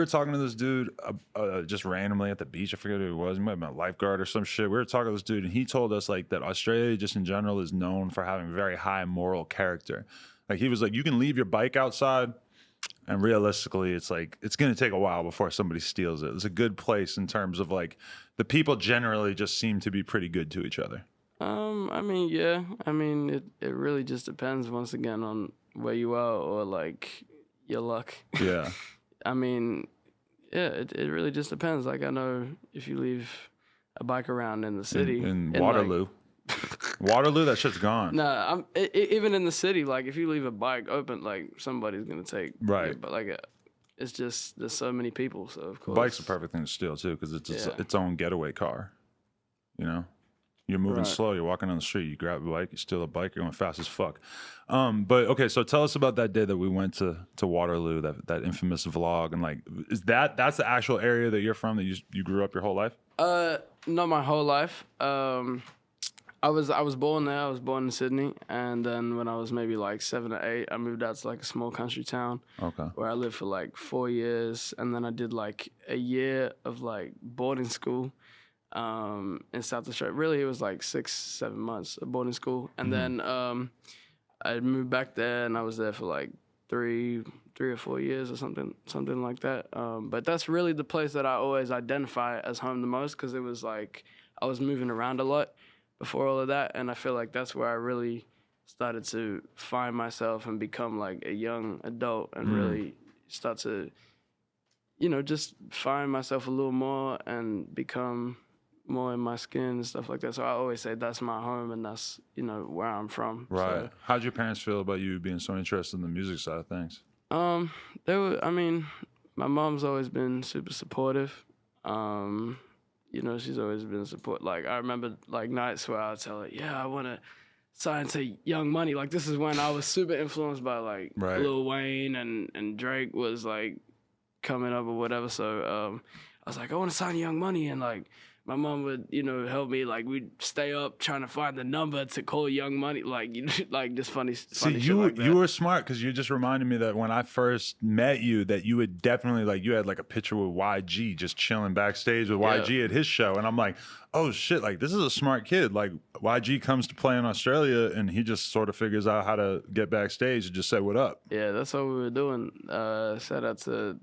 were talking to this dude just randomly at the beach. I forget who it was. He might have been a lifeguard or some shit. We were talking to this dude, and he told us like that Australia just in general is known for having very high moral character. Like he was like, you can leave your bike outside, and realistically, it's like it's gonna take a while before somebody steals it. It's a good place in terms of like the people generally just seem to be pretty good to each other. I mean, yeah. I mean, it really just depends once again on where you are or like your luck. Yeah. I mean, yeah, it really just depends. Like I know if you leave a bike around in the city, in Waterloo, Waterloo, that shit's gone. Nah, even in the city, like if you leave a bike open, like somebody's gonna take. Right. It, but like it's just there's so many people, so of course. Bike's a perfect thing to steal too, because it's its own getaway car. You know. You're moving slow. You're walking on the street. You grab a bike. You steal a bike. You're going fast as fuck. But okay, so tell us about that day that we went to Waterloo. That infamous vlog, and like, that's the actual area that you're from that you grew up your whole life? Not my whole life. I was born there. I was born in Sydney, and then when I was maybe like 7 or 8, I moved out to like a small country town. Okay. Where I lived for like 4 years, and then I did like a year of like boarding school. In South Australia. Really, it was like 6-7 months of boarding school. And then I moved back there, and I was there for like three or 4 years or something like that. But that's really the place that I always identify as home the most, because it was like I was moving around a lot before all of that, and I feel like that's where I really started to find myself and become like a young adult and really start to, just find myself a little more and become more in my skin and stuff like that. So I always say that's my home, and that's, where I'm from. Right. So, how'd your parents feel about you being so interested in the music side of things? My mom's always been super supportive. She's always been like, I remember like nights where I'd tell her, yeah, I want to sign to Young Money. Like this is when I was super influenced by like Lil Wayne and Drake was like coming up or whatever. So I was like, I want to sign Young Money, and like my mom would, help me. Like we'd stay up trying to find the number to call Young Money. Like, like just funny. See, shit like that. You were smart, because you just reminded me that when I first met you, that you would definitely like, you had like a picture with YG just chilling backstage with YG at his show, and I'm like, oh shit, like this is a smart kid. Like YG comes to play in Australia, and he just sort of figures out how to get backstage and just say what up. Yeah, that's what we were doing. Shout out to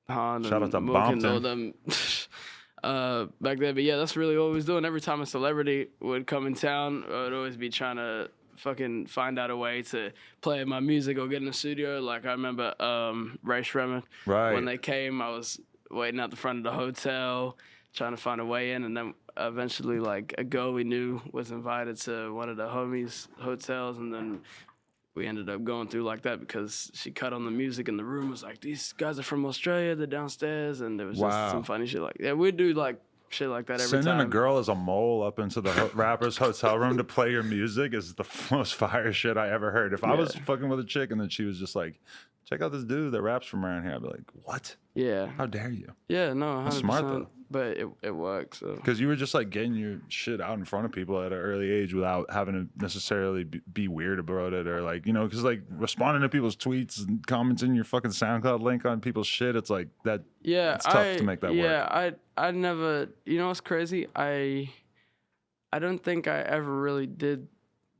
Han Shout out to Mook and all Bompton. them. Back then, but yeah, that's really what we was doing. Every time a celebrity would come in town, I would always be trying to fucking find out a way to play my music or get in the studio. Like I remember Ray Shremmer. Right. When they came, I was waiting at the front of the hotel, trying to find a way in, and then eventually, like a girl we knew was invited to one of the homies' hotels, and then we ended up going through like that because she cut on the music, and the room was like, these guys are from Australia, they're downstairs, and there was just some funny shit like that. We'd do like shit like that every time. Sending a girl as a mole up into the rapper's hotel room to play your music is the most fire shit I ever heard. If I was fucking with a chick and then she was just like, check out this dude that raps from around here, I'd be like, what? Yeah. How dare you? Yeah, no, 100%. That's smart though. But it works. So. Because you were just like getting your shit out in front of people at an early age without having to necessarily be weird about it, or like, because like responding to people's tweets and commenting your fucking SoundCloud link on people's shit, it's like that. Yeah, it's tough to make that work. Yeah, I never. You know what's crazy? I don't think I ever really did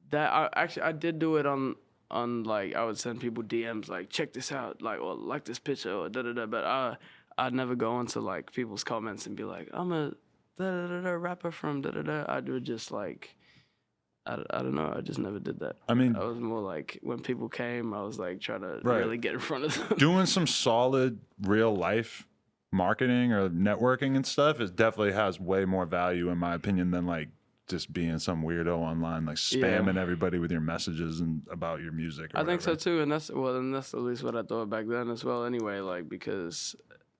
that. I did do it on like I would send people DMs like, check this out, like, or like this picture or da-da-da, but I'd never go into like people's comments and be like, I'm a da-da-da-da rapper from da-da-da. I do just like, I don't know. I just never did that. I mean, I was more like when people came, I was like trying to really get in front of them. Doing some solid real life marketing or networking and stuff, it definitely has way more value in my opinion than like just being some weirdo online, like spamming everybody with your messages and about your music. Or I think so too, and that's at least what I thought back then as well. Anyway, like because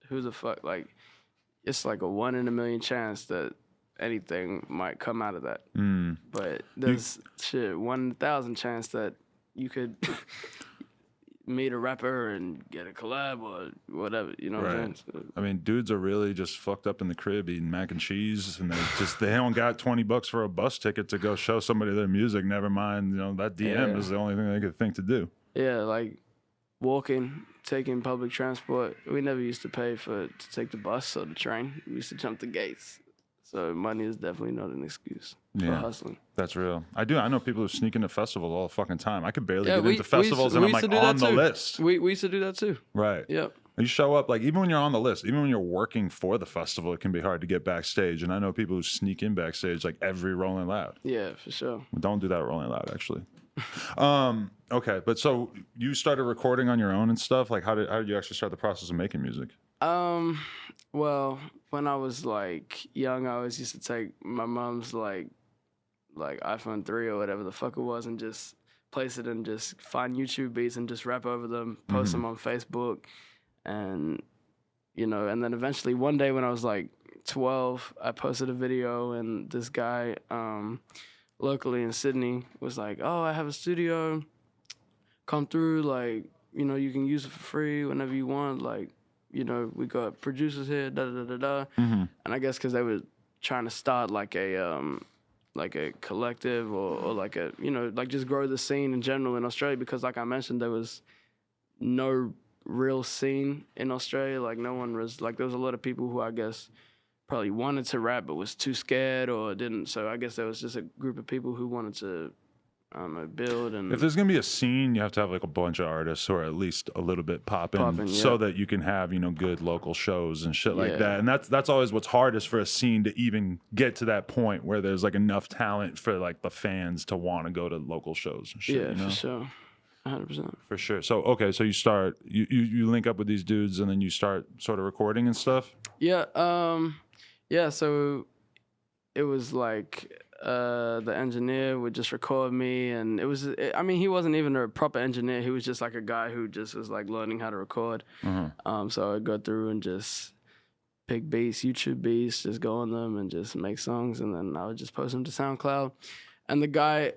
who the fuck, like it's like a 1 in a million chance that anything might come out of that. But there's 1 in 1,000 chance that you could meet a rapper and get a collab or whatever, you know what I'm saying? So, I mean, dudes are really just fucked up in the crib eating mac and cheese, and they don't got $20 for a bus ticket to go show somebody their music. Never mind, that DM is the only thing they could think to do. Yeah, like walking, taking public transport. We never used to pay to take the bus or the train. We used to jump the gates. So money is definitely not an excuse for hustling. That's real. I know people who sneak into festivals all the fucking time. I could barely get we, into festivals, we and I'm used to like do on that the too. list. We used to do that too. Right. Yep. You show up, like, even when you're on the list, even when you're working for the festival, it can be hard to get backstage. And I know people who sneak in backstage, like every Rolling Loud. Yeah, for sure. Don't do that at Rolling Loud, actually. Okay, but so you started recording on your own and stuff. Like, how did you actually start the process of making music? Well, when I was like young, I always used to take my mom's like iPhone 3 or whatever the fuck it was and just place it and just find YouTube beats and just rap over them, post them on Facebook. And, and then eventually one day when I was like 12, I posted a video and this guy locally in Sydney was like, oh, I have a studio, come through, like, you can use it for free whenever you want, like, we got producers here, da-da-da-da-da. And I guess because they were trying to start like a collective or like a, like just grow the scene in general in Australia because like I mentioned, there was no real scene in Australia. Like no one was, like there was a lot of people who I guess probably wanted to rap but was too scared or didn't. So I guess there was just a group of people who wanted to build. And if there's gonna be a scene, you have to have like a bunch of artists or at least a little bit popping, so that you can have good local shows and shit like that. And that's always what's hardest for a scene to even get to that point where there's like enough talent for like the fans to want to go to local shows and shit. For sure. 100%. For sure. So okay, so you link up with these dudes and then you start sort of recording and stuff. So it was like the engineer would just record me, and he wasn't even a proper engineer. He was just like a guy who just was like learning how to record. So I'd go through and just pick beats, YouTube beats, just go on them and just make songs, and then I would just post them to SoundCloud. And the guy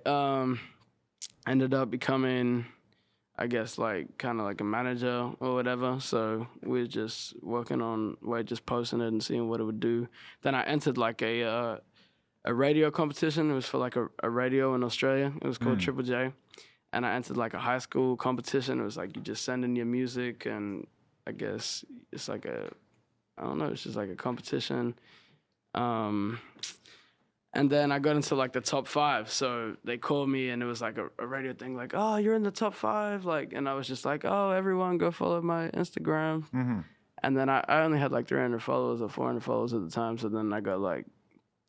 ended up becoming, I guess, like kind of like a manager or whatever. So we were just just posting it and seeing what it would do. Then I entered like a radio competition. It was for like a radio in Australia. It was called Triple J. And I entered like a high school competition. It was like you just send in your music, and I guess it's like it's just like a competition. And then I got into like the top 5. So they called me and it was like a radio thing like, oh, you're in the top 5. Like, and I was just like, oh, everyone go follow my Instagram. And then I only had like 300 followers or 400 followers at the time. So then I got like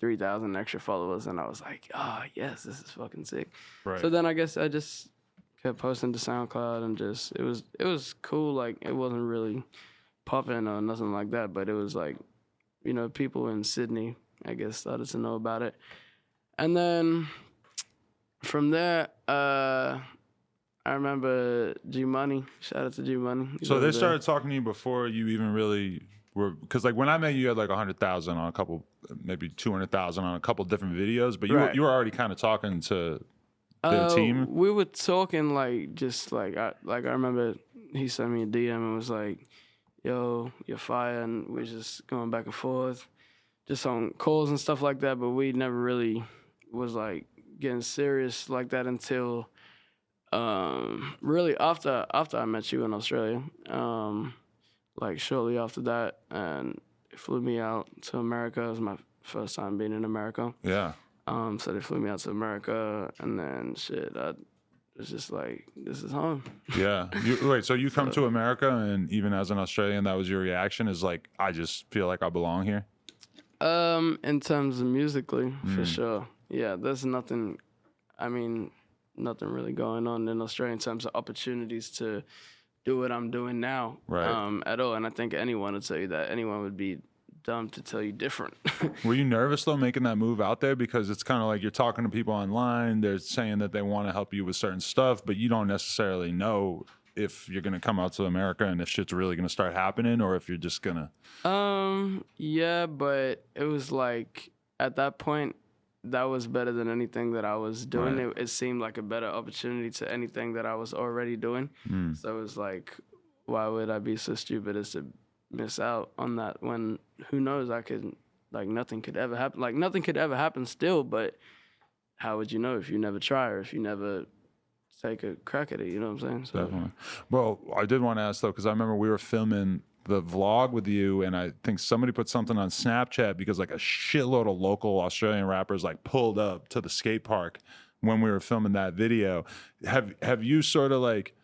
3,000 extra followers, and I was like, oh, yes, this is fucking sick. Right. So then I guess I just kept posting to SoundCloud, and just, it was cool. Like, it wasn't really popping or nothing like that, but it was like, people in Sydney, I guess, started to know about it. And then from there, I remember G Money. Shout out to G Money. So they started talking to you before you even really were, because like when I met you, you had like 100,000 on a couple, maybe 200,000 on a couple different videos, but you were already kind of talking to the team. We were talking like just like I remember he sent me a DM and was like, "Yo, you're fire," and we're just going back and forth, just on calls and stuff like that. But we never really was like getting serious like that until really after I met you in Australia. Like shortly after that, and it flew me out to America. It was my first time being in America. Yeah. So they flew me out to America, and then shit, I was just like, this is home. Yeah. So you come to America, and even as an Australian, that was your reaction? Is like, I just feel like I belong here? In terms of musically, for sure. Yeah, there's nothing really going on in Australia in terms of opportunities to do what I'm doing now, right? At all. And I think anyone would tell you that. Anyone would be dumb to tell you different. Were you nervous though making that move out there? Because it's kind of like you're talking to people online, they're saying that they want to help you with certain stuff, but you don't necessarily know if you're going to come out to America and if shit's really going to start happening, or if you're just going to... Yeah, but it was like, at that point, that was better than anything that I was doing. Right. It seemed like a better opportunity to anything that I was already doing. So it was like, why would I be so stupid as to miss out on that when, who knows, nothing could ever happen. Like, nothing could ever happen still, but how would you know if you never try or if you never take a crack at it. You know what I'm saying? So Definitely. Well, I did want to ask though, because I remember we were filming the vlog with you, and I think somebody put something on Snapchat because like a shitload of local Australian rappers like pulled up to the skate park when we were filming that video. Have you sort of like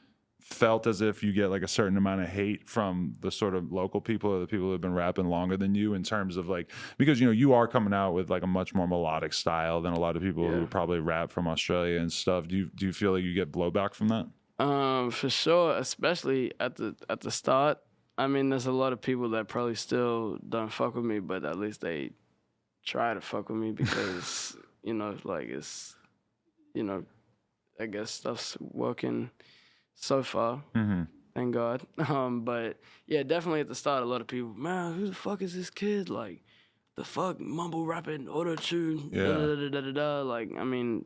felt as if you get like a certain amount of hate from the sort of local people or the people who have been rapping longer than you, in terms of like, because you know you are coming out with like a much more melodic style than a lot of people who probably rap from Australia and stuff. Do you feel like you get blowback from that? For sure, especially at the start. I mean, there's a lot of people that probably still don't fuck with me, but at least they try to fuck with me because you know, like it's, you know, I guess stuff's working so far. Thank God. But yeah, definitely at the start, a lot of people, man, who the fuck is this kid? Like, the fuck, mumble rapping, auto tune, da da da da da da. Like, I mean,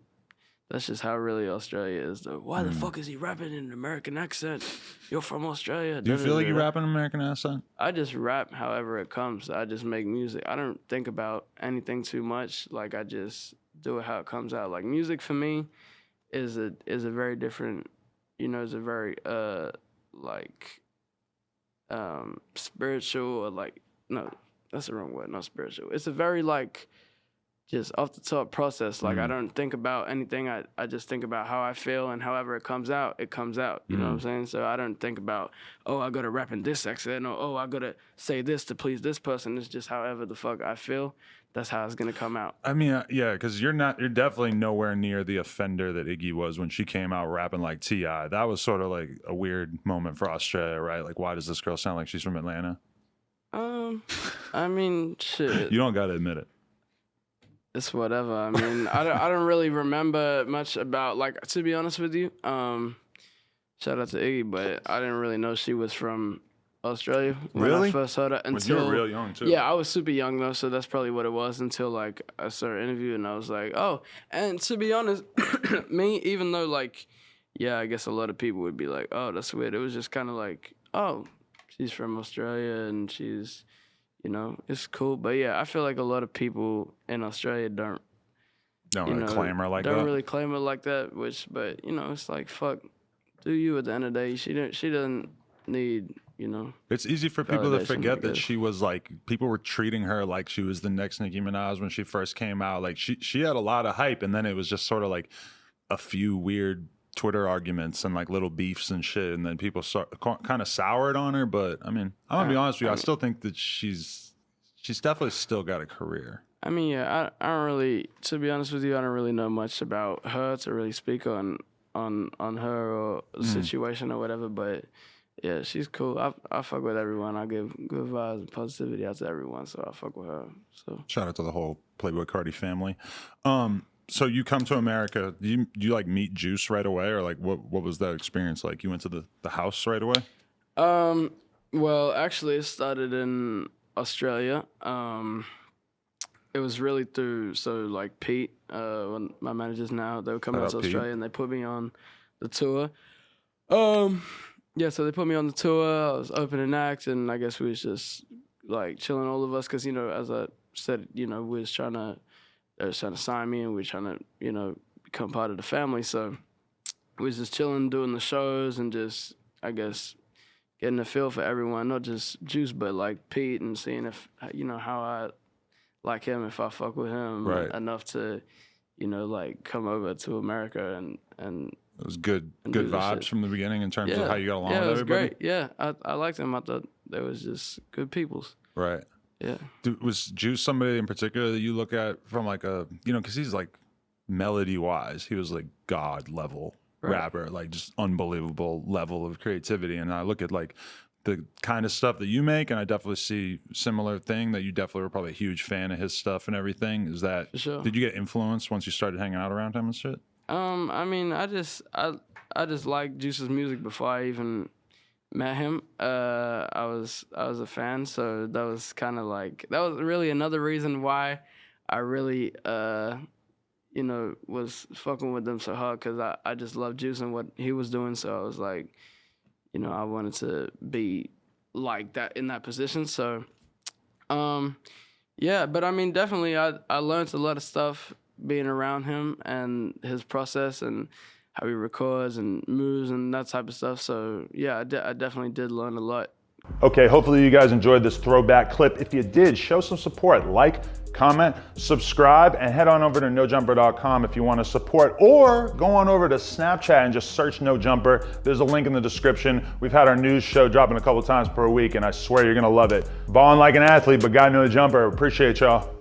that's just how really Australia is, though. Why the fuck is he rapping in an American accent? You're from Australia. Do you feel like you rap in an American accent? I just rap however it comes. I just make music. I don't think about anything too much. Like, I just do it how it comes out. Like, music for me is a very different, you know, is a very like spiritual, or like, no, that's the wrong word, not spiritual. It's a very like just off the top process. Like I don't think about anything. I just think about how I feel, and however it comes out, it comes out. You know what I'm saying? So I don't think about, oh, I gotta rap in this accent, or oh, I gotta say this to please this person. It's just however the fuck I feel, that's how it's gonna come out. I mean, yeah, because you're definitely nowhere near the offender that Iggy was when she came out rapping like T.I. That was sort of like a weird moment for Australia, right? Like, why does this girl sound like she's from Atlanta? I mean, shit. You don't gotta admit it. It's whatever. I mean, I don't really remember much about, like, to be honest with you. Shout out to Iggy, but I didn't really know she was from Australia when I first heard her. When you were real young too. Yeah, I was super young though, so that's probably what it was until like I started interviewing, and I was like, oh. And to be honest, me, even though like, yeah, I guess a lot of people would be like, oh, that's weird. It was just kind of like, oh, she's from Australia and she's, you know, it's cool. But yeah, I feel like a lot of people in Australia don't really claim her like that. Don't really claim her like that. But you know, it's like, fuck, do you at the end of the day? She doesn't need, you know. It's easy for people to forget that she was like, people were treating her like she was the next Nicki Minaj when she first came out. Like she had a lot of hype, and then it was just sort of like a few weird Twitter arguments and like little beefs and shit, and then people kind of soured on her. But I mean, I'm gonna be honest with you, I still think that she's definitely still got a career. I mean, yeah, I don't really, to be honest with you, I don't really know much about her to really speak on her or the situation or whatever. But yeah, she's cool. I fuck with everyone. I give good vibes and positivity out to everyone, so I fuck with her. So shout out to the whole Playboy Cardi family. So you come to America. Do you like meet Juice right away, or like what was that experience like? You went to the house right away? Well, actually, it started in Australia. It was really through, so like Pete, when my managers now, they were coming out to Australia and they put me on the tour. Yeah, so they put me on the tour. I was opening act, and I guess we was just like chilling, all of us, because you know, as I said, you know, they was trying to sign me, and we were trying to, you know, become part of the family. So we was just chilling, doing the shows, and just, I guess, getting a feel for everyone, not just Juice, but like Pete, and seeing if, you know, how I like him, if I fuck with him enough to, you know, like come over to America and it was good vibes from the beginning in terms of how you got along with everybody. Great. Yeah, I liked them. I thought they was just good peoples. Right. Yeah. Was Juice somebody in particular that you look at from like a, you know, because he's like melody wise, he was like God level rapper, like just unbelievable level of creativity. And I look at like the kind of stuff that you make, and I definitely see similar thing that you definitely were probably a huge fan of his stuff and everything. Is that, for sure. Did you get influenced once you started hanging out around him and shit? I mean, I just liked Juice's music before I even met him. I was a fan, so that was kind of like, that was really another reason why I really you know, was fucking with them so hard, because I just loved Juice and what he was doing. So I was like, you know, I wanted to be like that in that position. So yeah, but I mean, definitely I learned a lot of stuff being around him and his process, and how he records and moves and that type of stuff. So yeah, I definitely did learn a lot. Okay, hopefully you guys enjoyed this throwback clip. If you did, show some support. Like, comment, subscribe, and head on over to nojumper.com if you want to support, or go on over to Snapchat and just search No Jumper. There's a link in the description. We've had our news show dropping a couple times per week, and I swear you're gonna love it. Balling like an athlete, but got no jumper. Appreciate y'all.